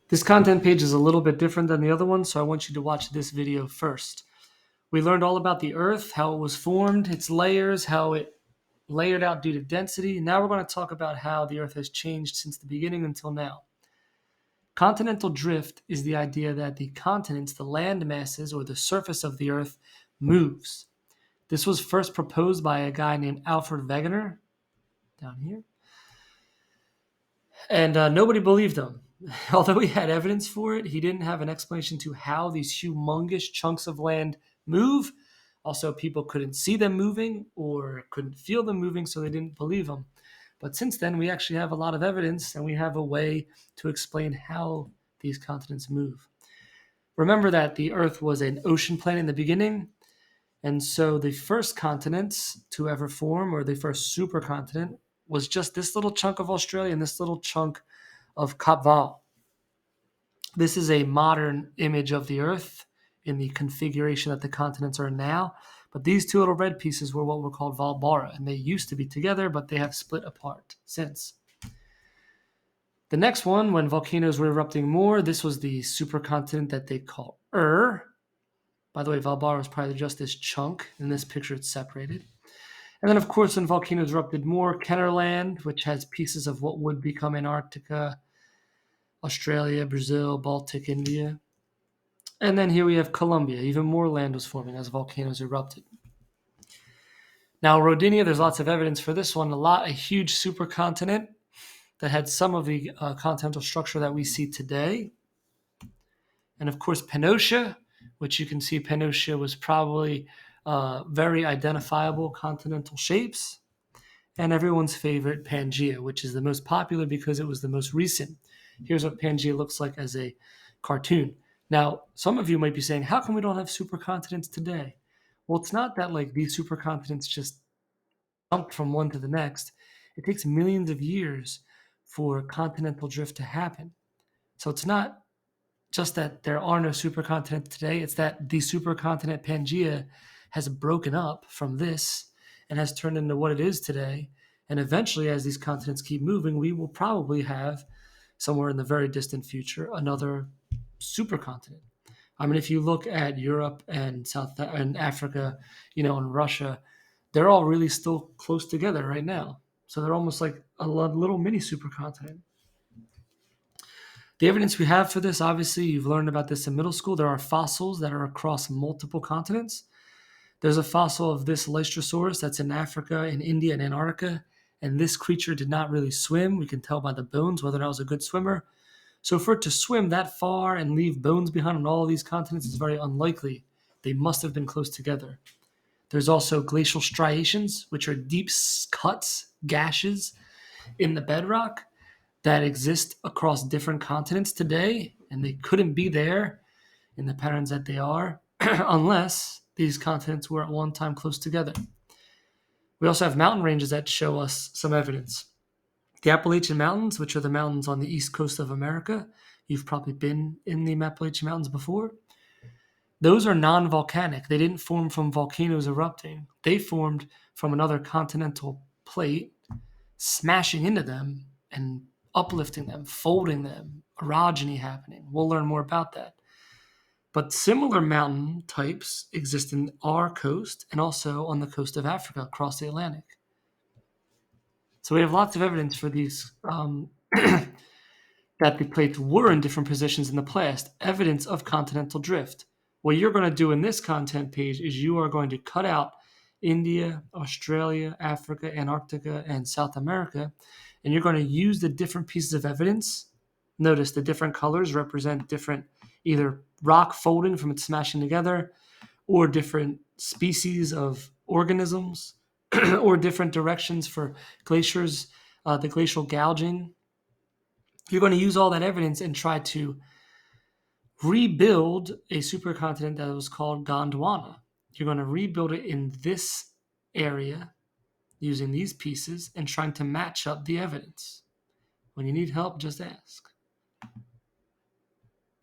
This content page is a little bit different than the other one, so I want you to watch this video first. We learned all about the Earth, how it was formed, its layers, how it layered out due to density. Now we're going to talk about how the Earth has changed since the beginning until now. Continental drift is the idea that the continents, the land masses, or the surface of the Earth moves. This was first proposed by a guy named Alfred Wegener, down here, and nobody believed him. Although he had evidence for it, he didn't have an explanation to how these humongous chunks of land move. Also, people couldn't see them moving or couldn't feel them moving, so they didn't believe him. But since then, we actually have a lot of evidence, and we have a way to explain how these continents move. Remember that the Earth was an ocean planet in the beginning, and so the first continents to ever form, or the first supercontinent, was just this little chunk of Australia and this little chunk of Cap Vert. This is a modern image of the Earth in the configuration that the continents are in now. But these two little red pieces were what were called Valbara, and they used to be together, but they have split apart since. The next one, when volcanoes were erupting more, this was the supercontinent that they call By the way, Valbara is probably just this chunk. In this picture, it's separated. And then, of course, when volcanoes erupted more, Kennerland, which has pieces of what would become Antarctica, Australia, Brazil, Baltic, India. And then here we have Colombia. Even more land was forming as volcanoes erupted. Now, Rodinia, there's lots of evidence for this one. A huge supercontinent that had some of the continental structure that we see today. And of course, Pannotia, which you can see Pannotia was probably very identifiable continental shapes. And everyone's favorite, Pangaea, which is the most popular because it was the most recent. Here's what Pangaea looks like as a cartoon. Now, some of you might be saying, how come we don't have supercontinents today? Well, it's not that like these supercontinents just jumped from one to the next. It takes millions of years for continental drift to happen. So it's not just that there are no supercontinents today, it's that the supercontinent Pangaea has broken up from this and has turned into what it is today. And eventually, as these continents keep moving, we will probably have, somewhere in the very distant future, another supercontinent. I mean, if you look at Europe and and Africa, and Russia, they're all really still close together right now. So they're almost like a little mini supercontinent. The evidence we have for this, obviously, you've learned about this in middle school. There are fossils that are across multiple continents. There's a fossil of this Lystrosaurus that's in Africa, in India, and Antarctica. And this creature did not really swim. We can tell by the bones whether or not it was a good swimmer. So for it to swim that far and leave bones behind on all of these continents is very unlikely. They must have been close together. There's also glacial striations, which are deep cuts, gashes in the bedrock that exist across different continents today, and they couldn't be there in the patterns that they are unless these continents were at one time close together. We also have mountain ranges that show us some evidence. The Appalachian Mountains, which are the mountains on the east coast of America, you've probably been in the Appalachian Mountains before. Those are non-volcanic. They didn't form from volcanoes erupting. They formed from another continental plate smashing into them and uplifting them, folding them, orogeny happening. We'll learn more about that. But similar mountain types exist in our coast and also on the coast of Africa across the Atlantic. So we have lots of evidence for these that the plates were in different positions in the past, evidence of continental drift. What you're going to do in this content page is you are going to cut out India, Australia, Africa, Antarctica, and South America, and you're going to use the different pieces of evidence. Notice the different colors represent different either rock folding from it smashing together or different species of organisms or different directions for glaciers, the glacial gouging. You're going to use all that evidence and try to rebuild a supercontinent that was called Gondwana. You're going to rebuild it in this area using these pieces and trying to match up the evidence. When you need help, just ask.